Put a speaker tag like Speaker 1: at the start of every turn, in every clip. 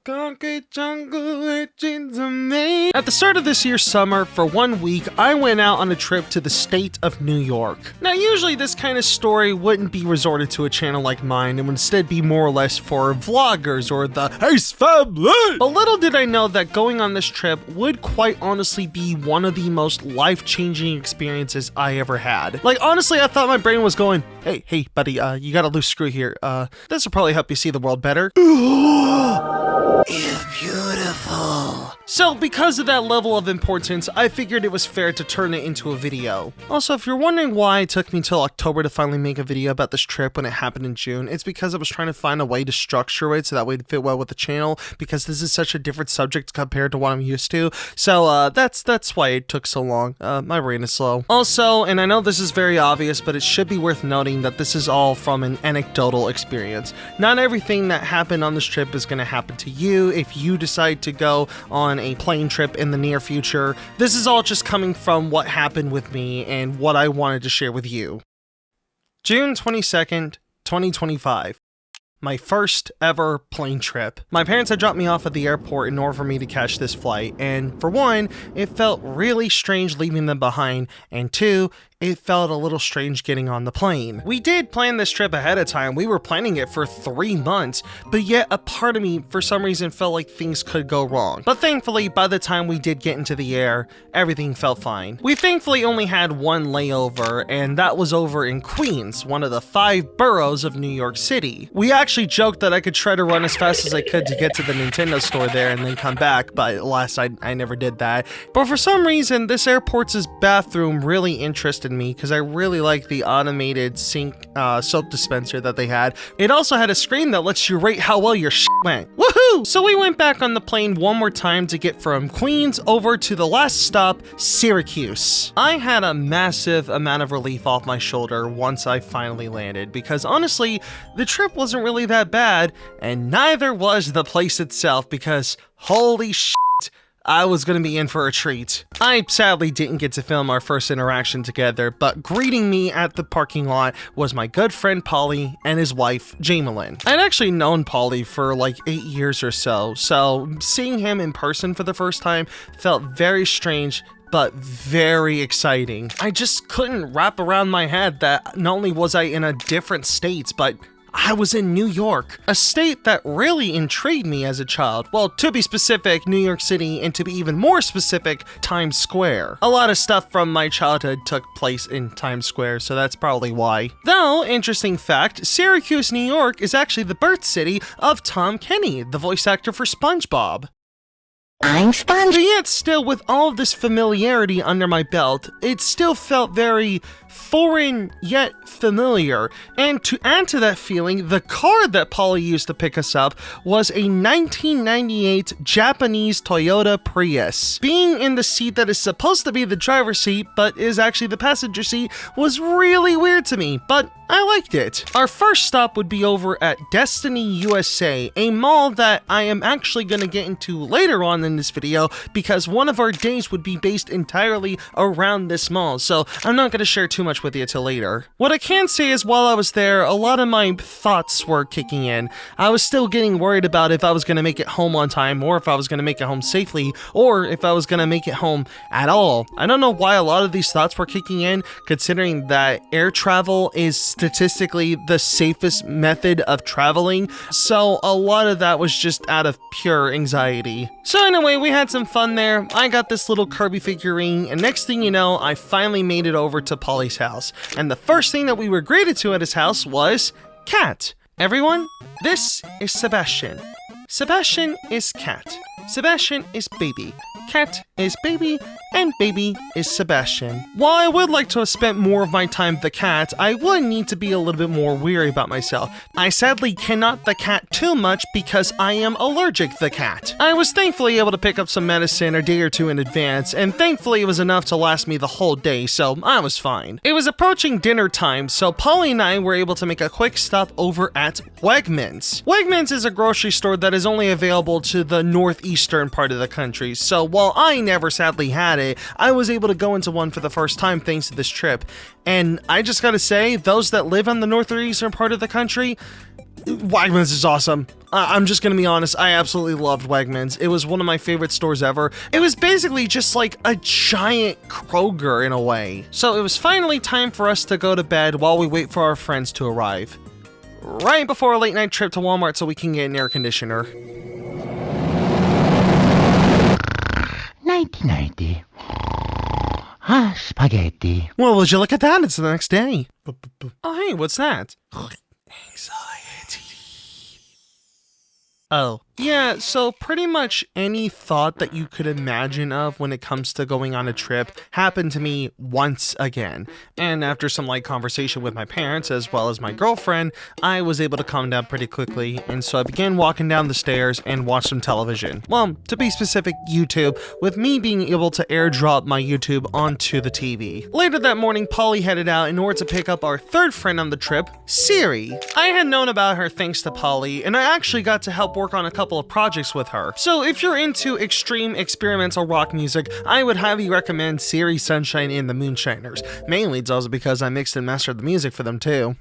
Speaker 1: concrete jungle legends of me. At the start of this year's summer, for 1 week, I went out on a trip to the state of New York. Now, usually this kind of story wouldn't be resorted to a channel like mine and would instead be more or less for vloggers or the Ace family. But little did I know that going on this trip would quite honestly be one of the most life-changing experiences I ever had. Like, honestly, I thought my brain was going, hey, buddy, you got a loose screw here. This will probably help you see the world better. It's beautiful. So because of that level of importance, I figured it was fair to turn it into a video. Also, if you're wondering why it took me till October to finally make a video about this trip when it happened in June, it's because I was trying to find a way to structure it so that way it'd fit well with the channel, because this is such a different subject compared to what I'm used to. So that's why it took so long. My brain is slow. Also, and I know this is very obvious, but it should be worth noting that this is all from an anecdotal experience. Not everything that happened on this trip is going to happen to you if you decide to go on a plane trip in the near future. This is all just coming from what happened with me and what I wanted to share with you. June 22nd, 2025. My first ever plane trip. My parents had dropped me off at the airport in order for me to catch this flight, and for one, it felt really strange leaving them behind, and two, it felt a little strange getting on the plane. We did plan this trip ahead of time. We were planning it for 3 months, but yet a part of me, for some reason, felt like things could go wrong. But thankfully, by the time we did get into the air, everything felt fine. We thankfully only had one layover, and that was over in Queens, one of the 5 boroughs of New York City. We actually joked that I could try to run as fast as I could to get to the Nintendo store there and then come back, but alas, I never did that. But for some reason, this airport's bathroom really interested me because I really like the automated sink soap dispenser that they had. It also had a screen that lets you rate how well your shit went. Woohoo! So we went back on the plane one more time to get from Queens over to the last stop, Syracuse. I had a massive amount of relief off my shoulder once I finally landed, because honestly, the trip wasn't really that bad, and neither was the place itself, because holy shit, I was going to be in for a treat. I sadly didn't get to film our first interaction together, but greeting me at the parking lot was my good friend Polly and his wife, Jamelyn. I'd actually known Polly for like 8 years or so seeing him in person for the first time felt very strange, but very exciting. I just couldn't wrap around my head that not only was I in a different state, but I was in New York, a state that really intrigued me as a child. Well, to be specific, New York City, and to be even more specific, Times Square. A lot of stuff from my childhood took place in Times Square, so that's probably why. Though, interesting fact, Syracuse, New York is actually the birth city of Tom Kenny, the voice actor for SpongeBob. I'm Sponge. But yet still, with all of this familiarity under my belt, it still felt very foreign yet familiar. And to add to that feeling, the car that Polly used to pick us up was a 1998 Japanese Toyota Prius. Being in the seat that is supposed to be the driver's seat, but is actually the passenger seat, was really weird to me, but I liked it. Our first stop would be over at Destiny USA, a mall that I am actually going to get into later on in this video, because one of our days would be based entirely around this mall, so I'm not going to share too much with you till later. What I can say is, while I was there, a lot of my thoughts were kicking in. I was still getting worried about if I was going to make it home on time, or if I was going to make it home safely, or if I was going to make it home at all. I don't know why a lot of these thoughts were kicking in, considering that air travel is statistically the safest method of traveling, so a lot of that was just out of pure anxiety. So anyway, we had some fun there. I got this little Kirby figurine, and next thing you know, I finally made it over to Polly's house. And the first thing that we were greeted to at his house was cat. Everyone, this is Sebastian. Sebastian is cat. Sebastian is baby. Cat is baby, and baby is Sebastian. While I would like to have spent more of my time with the cat, I would need to be a little bit more weary about myself. I sadly cannot the cat too much because I am allergic to the cat. I was thankfully able to pick up some medicine a day or two in advance, and thankfully it was enough to last me the whole day, so I was fine. It was approaching dinner time, so Polly and I were able to make a quick stop over at Wegmans. Wegmans is a grocery store that is only available to the northeast eastern part of the country, so while I never sadly had it, I was able to go into one for the first time thanks to this trip. And I just gotta say, those that live on the north or eastern part of the country, Wegmans is awesome. I'm just gonna be honest, I absolutely loved Wegmans. It was one of my favorite stores ever. It was basically just like a giant Kroger in a way. So it was finally time for us to go to bed while we wait for our friends to arrive. Right before a late night trip to Walmart so we can get an air conditioner.
Speaker 2: Nighty-nighty. Ah, spaghetti.
Speaker 1: Well, would you look at that? It's the next day. Oh, hey, what's that? Anxiety. Oh. Yeah, so pretty much any thought that you could imagine of when it comes to going on a trip happened to me once again. And after some light conversation with my parents as well as my girlfriend, I was able to calm down pretty quickly, and so I began walking down the stairs and watched some television. Well, to be specific, YouTube, with me being able to airdrop my YouTube onto the TV. Later that morning, Polly headed out in order to pick up our third friend on the trip, Siri. I had known about her thanks to Polly, and I actually got to help work on a couple of projects with her. So if you're into extreme experimental rock music, I would highly recommend Siri, Sunshine, and the Moonshiners. Mainly it's also because I mixed and mastered the music for them too.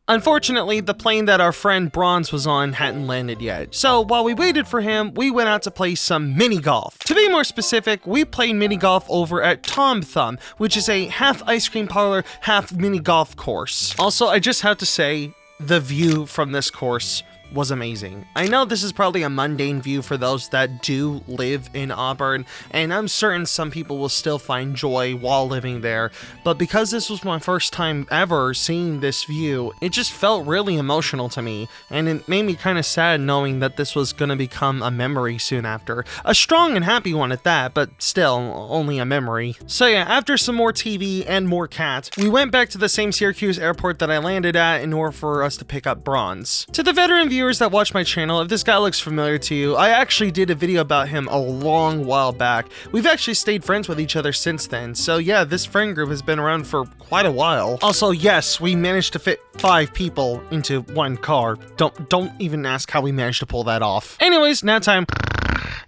Speaker 1: Unfortunately, the plane that our friend Bronze was on hadn't landed yet. So while we waited for him, we went out to play some mini golf. To be more specific, we played mini golf over at Tom Thumb, which is a half ice cream parlor, half mini golf course. Also, I just have to say, the view from this course was amazing. I know this is probably a mundane view for those that do live in Auburn, and I'm certain some people will still find joy while living there, but because this was my first time ever seeing this view, it just felt really emotional to me, and it made me kind of sad knowing that this was gonna become a memory soon after. A strong and happy one at that, but still, only a memory. So yeah, after some more TV and more cat, we went back to the same Syracuse airport that I landed at in order for us to pick up Bronze. To the veteran viewers that watch my channel, if this guy looks familiar to you, I actually did a video about him a long while back. We've actually stayed friends with each other since then, so yeah, this friend group has been around for quite a while. Also, yes, we managed to fit 5 people into one car. Don't even ask how we managed to pull that off. Anyways, now time.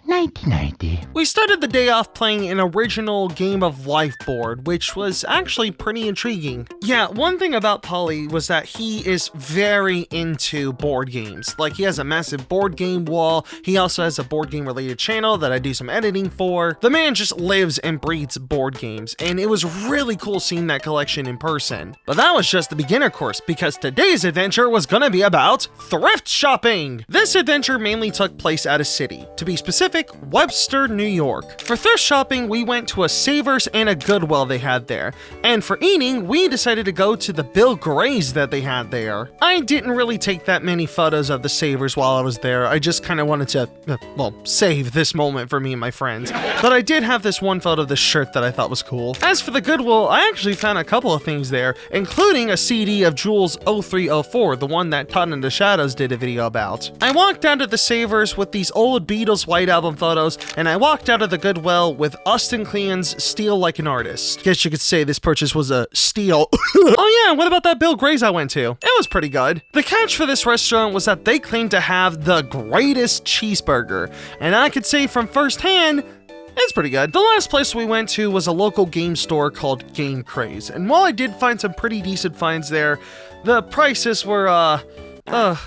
Speaker 2: Nighty-nighty.
Speaker 1: We started the day off playing an original Game of Life board, which was actually pretty intriguing. Yeah, one thing about Polly was that he is very into board games. Like, he has a massive board game wall. He also has a board game related channel that I do some editing for. The man just lives and breathes board games, and it was really cool seeing that collection in person. But that was just the beginner course, because today's adventure was gonna be about thrift shopping. This adventure mainly took place at a city. To be specific, Webster, New York. For thrift shopping, we went to a Savers and a Goodwill they had there. And for eating, we decided to go to the Bill Gray's that they had there. I didn't really take that many photos of the Savers while I was there. I just kind of wanted to, save this moment for me and my friends. But I did have this one photo of this shirt that I thought was cool. As for the Goodwill, I actually found a couple of things there, including a CD of Jules 0304, the one that Todd in the Shadows did a video about. I walked down to the Savers with these old Beatles White Album photos, and I walked out of the Goodwill with Austin Kleon's Steal Like an Artist. Guess you could say this purchase was a steal. Oh yeah, what about that Bill Gray's I went to? It was pretty good. The catch for this restaurant was that they claimed to have the greatest cheeseburger, and I could say from firsthand, it's pretty good. The last place we went to was a local game store called Game Craze, and while I did find some pretty decent finds there, the prices were, oh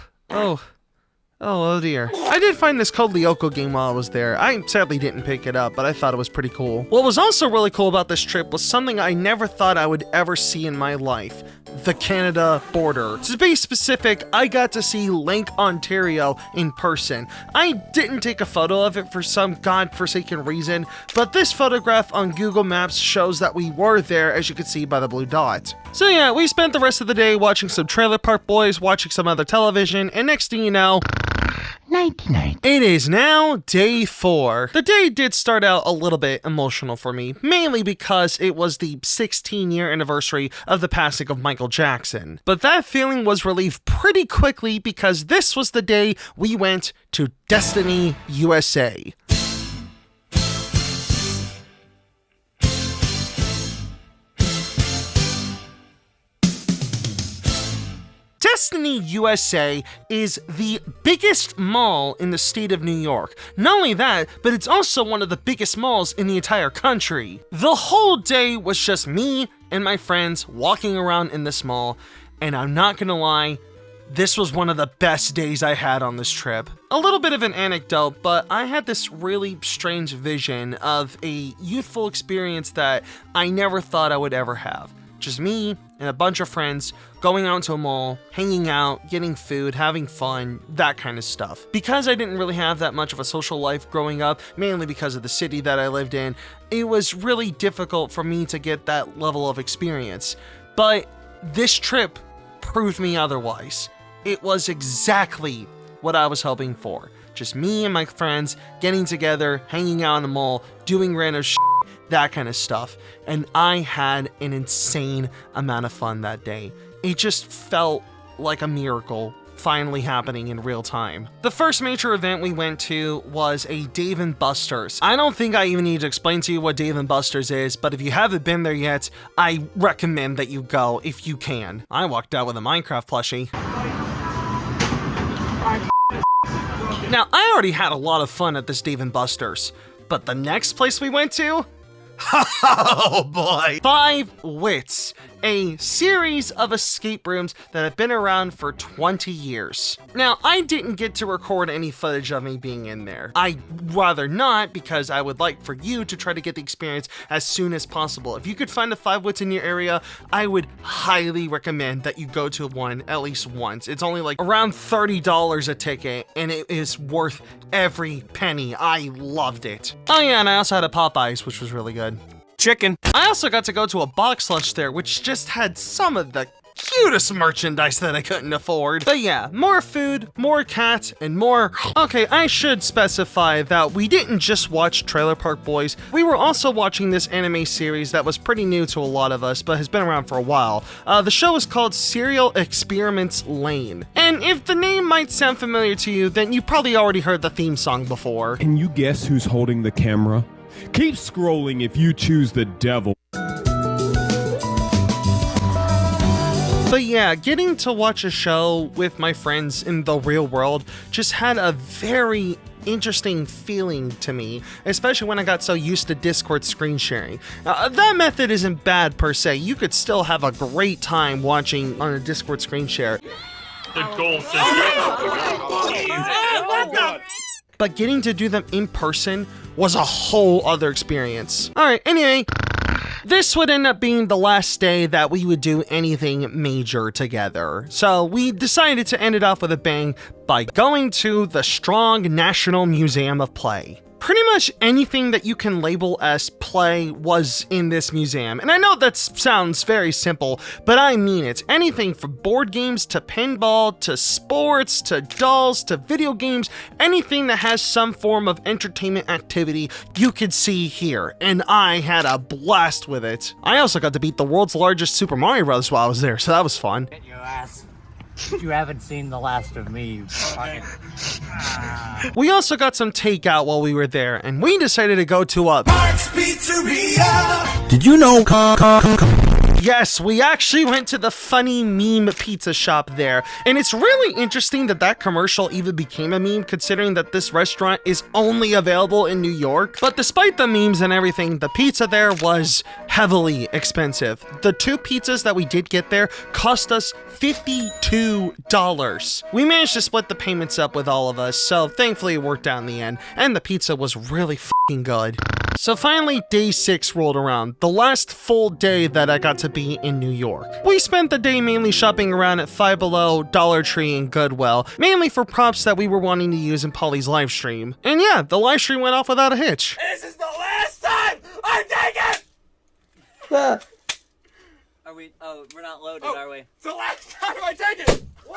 Speaker 1: dear. I did find this Code Lyoko game while I was there. I sadly didn't pick it up, but I thought it was pretty cool. What was also really cool about this trip was something I never thought I would ever see in my life. The Canada border. To be specific, I got to see Lake Ontario in person. I didn't take a photo of it for some godforsaken reason, but this photograph on Google Maps shows that we were there, as you can see by the blue dot. So yeah, we spent the rest of the day watching some Trailer Park Boys, watching some other television, and next thing you know,
Speaker 2: Night-night.
Speaker 1: it is now day 4. The day did start out a little bit emotional for me, mainly because it was the 16-year anniversary of the passing of Michael Jackson. But that feeling was relieved pretty quickly because this was the day we went to Destiny, USA. Destiny USA is the biggest mall in the state of New York. Not only that, but it's also one of the biggest malls in the entire country. The whole day was just me and my friends walking around in this mall, and I'm not gonna lie, this was one of the best days I had on this trip. A little bit of an anecdote, but I had this really strange vision of a youthful experience that I never thought I would ever have. Just me and a bunch of friends going out to a mall, hanging out, getting food, having fun, that kind of stuff. Because I didn't really have that much of a social life growing up, mainly because of the city that I lived in, it was really difficult for me to get that level of experience. But this trip proved me otherwise. It was exactly what I was hoping for. Just me and my friends getting together, hanging out in the mall, doing random shit, that kind of stuff. And I had an insane amount of fun that day. It just felt like a miracle finally happening in real time. The first major event we went to was a Dave & Buster's. I don't think I even need to explain to you what Dave & Buster's is, but if you haven't been there yet, I recommend that you go if you can. I walked out with a Minecraft plushie. Now, I already had a lot of fun at this Dave & Buster's, but the next place we went to? Oh boy! Five Wits, a series of escape rooms that have been around for 20 years. Now, I didn't get to record any footage of me being in there. I'd rather not, because I would like for you to try to get the experience as soon as possible. If you could find a Five Wits in your area, I would highly recommend that you go to one at least once. It's only like around $30 a ticket, and it is worth every penny. I loved it. Oh yeah, and I also had a Popeyes, which was really good.
Speaker 3: Chicken.
Speaker 1: I also got to go to a box lunch there, which just had some of the cutest merchandise that I couldn't afford. But yeah, more food, more cats, and more... Okay, I should specify that we didn't just watch Trailer Park Boys. We were also watching this anime series that was pretty new to a lot of us, but has been around for a while. The show is called Serial Experiments Lane. And if the name might sound familiar to you, then you probably already heard the theme song before.
Speaker 4: Can you guess who's holding the camera? Keep scrolling if you choose the devil.
Speaker 1: But yeah, getting to watch a show with my friends in the real world just had a very interesting feeling to me, especially when I got so used to Discord screen sharing. That method isn't bad per se. You could still have a great time watching on a Discord screen share.
Speaker 5: The goal system. Oh, God.
Speaker 1: But getting to do them in person was a whole other experience. Alright, anyway, this would end up being the last day that we would do anything major together. So we decided to end it off with a bang by going to the Strong National Museum of Play. Pretty much anything that you can label as play was in this museum. And I know that sounds very simple, but I mean it. Anything from board games to pinball to sports to dolls to video games, anything that has some form of entertainment activity you could see here. And I had a blast with it. I also got to beat the world's largest Super Mario Bros. While I was there, so that was fun.
Speaker 6: Get your ass. You haven't seen the last of me, you fucking...
Speaker 1: We also got some takeout while we were there, and we decided to go to a
Speaker 7: Mark's Pizzeria.
Speaker 2: Did you know?
Speaker 1: Yes, we actually went to the funny meme pizza shop there, and it's really interesting that that commercial even became a meme, considering that this restaurant is only available in New York. But despite the memes and everything, the pizza there was heavily expensive. The two pizzas that we did get there cost us $52. We managed to split the payments up with all of us, so thankfully it worked out in the end, and the pizza was really fucking good. So finally, day 6 rolled around, the last full day that I got to be in New York. We spent the day mainly shopping around at Five Below, Dollar Tree, and Goodwill, mainly for props that we were wanting to use in Polly's live stream. And yeah, the live stream went off without a hitch.
Speaker 7: This is the last time I take it.
Speaker 6: Are we... Oh, we're not loaded, are we?
Speaker 7: It's the last time I take it. Oh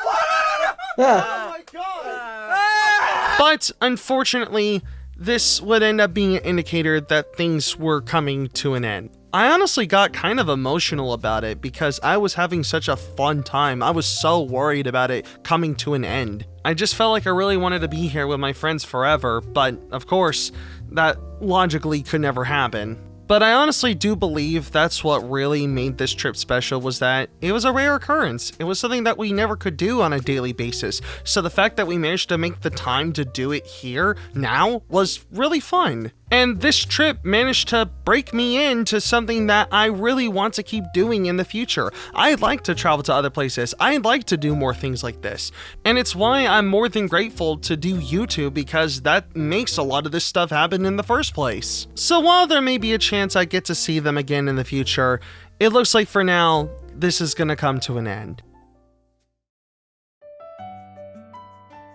Speaker 7: my God.
Speaker 1: But unfortunately, this would end up being an indicator that things were coming to an end. I honestly got kind of emotional about it because I was having such a fun time. I was so worried about it coming to an end. I just felt like I really wanted to be here with my friends forever, but of course, that logically could never happen. But I honestly do believe that's what really made this trip special, was that it was a rare occurrence. It was something that we never could do on a daily basis. So the fact that we managed to make the time to do it here now was really fun. And this trip managed to break me into something that I really want to keep doing in the future. I'd like to travel to other places. I'd like to do more things like this. And it's why I'm more than grateful to do YouTube, because that makes a lot of this stuff happen in the first place. So while there may be a chance I get to see them again in the future, it looks like for now, this is gonna come to an end.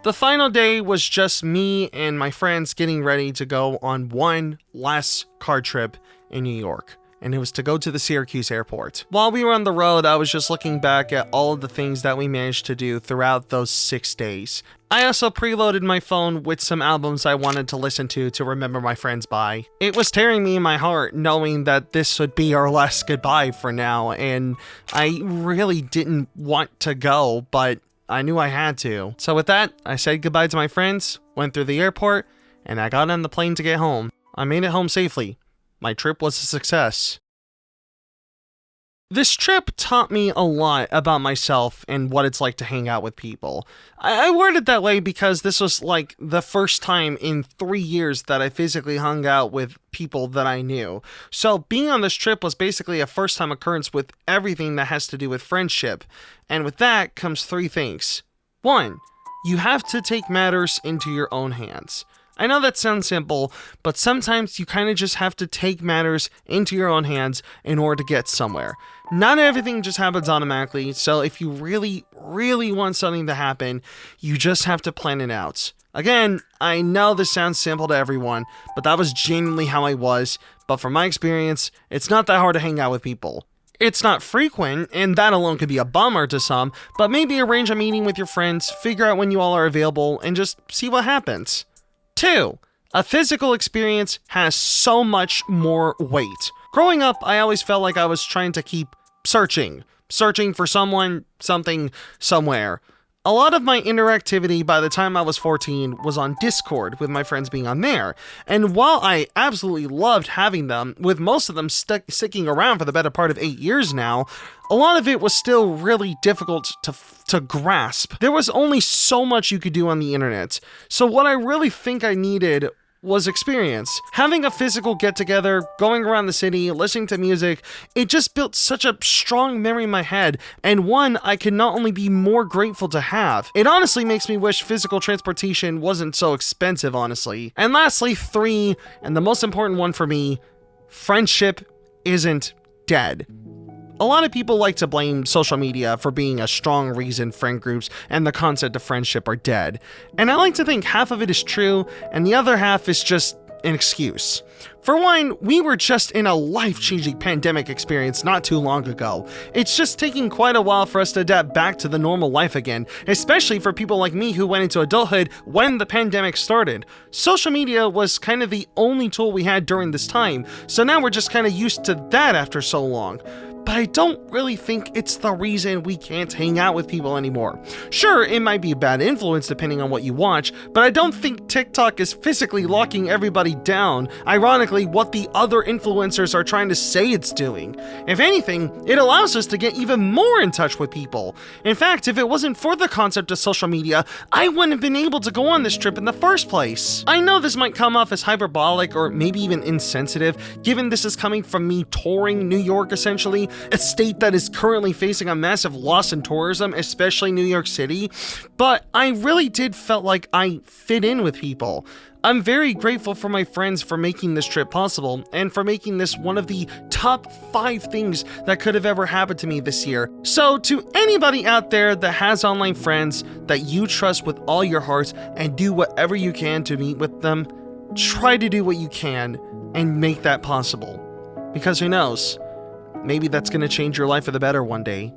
Speaker 1: The final day was just me and my friends getting ready to go on one last car trip in New York, and it was to go to the Syracuse airport. While we were on the road, I was just looking back at all of the things that we managed to do throughout those 6 days. I also preloaded my phone with some albums I wanted to listen to remember my friends by. It was tearing me in my heart knowing that this would be our last goodbye for now, and I really didn't want to go, but I knew I had to. So with that, I said goodbye to my friends, went through the airport, and I got on the plane to get home. I made it home safely. My trip was a success. This trip taught me a lot about myself and what it's like to hang out with people. I word it that way because this was like the first time in 3 years that I physically hung out with people that I knew. So being on this trip was basically a first time occurrence with everything that has to do with friendship. And with that comes 3 things. 1, you have to take matters into your own hands. I know that sounds simple, but sometimes you kind of just have to take matters into your own hands in order to get somewhere. Not everything just happens automatically, so if you really, really want something to happen, you just have to plan it out. Again, I know this sounds simple to everyone, but that was genuinely how I was. But from my experience, it's not that hard to hang out with people. It's not frequent, and that alone could be a bummer to some, but maybe arrange a meeting with your friends, figure out when you all are available, and just see what happens. 2, a physical experience has so much more weight. Growing up, I always felt like I was trying to keep searching for someone, something, somewhere. A lot of my interactivity by the time I was 14 was on Discord, with my friends being on there. And while I absolutely loved having them, with most of them sticking around for the better part of 8 years now, a lot of it was still really difficult to grasp. There was only so much you could do on the internet. So what I really think I needed was experience. Having a physical get-together, going around the city, listening to music, it just built such a strong memory in my head, and one I can not only be more grateful to have. It honestly makes me wish physical transportation wasn't so expensive, honestly. And lastly, 3, and the most important one for me, friendship isn't dead. A lot of people like to blame social media for being a strong reason friend groups and the concept of friendship are dead. And I like to think half of it is true, and the other half is just an excuse. For one, we were just in a life-changing pandemic experience not too long ago. It's just taking quite a while for us to adapt back to the normal life again, especially for people like me who went into adulthood when the pandemic started. Social media was kind of the only tool we had during this time, so now we're just kind of used to that after so long. But I don't really think it's the reason we can't hang out with people anymore. Sure, it might be a bad influence depending on what you watch, but I don't think TikTok is physically locking everybody down, ironically what the other influencers are trying to say it's doing. If anything, it allows us to get even more in touch with people. In fact, if it wasn't for the concept of social media, I wouldn't have been able to go on this trip in the first place. I know this might come off as hyperbolic or maybe even insensitive, given this is coming from me touring New York essentially, a state that is currently facing a massive loss in tourism, especially New York City, but I really did felt like I fit in with people. I'm very grateful for my friends for making this trip possible, and for making this one of the top 5 things that could have ever happened to me this year. So to anybody out there that has online friends that you trust with all your heart and do whatever you can to meet with them, try to do what you can and make that possible. Because who knows? Maybe that's going to change your life for the better one day.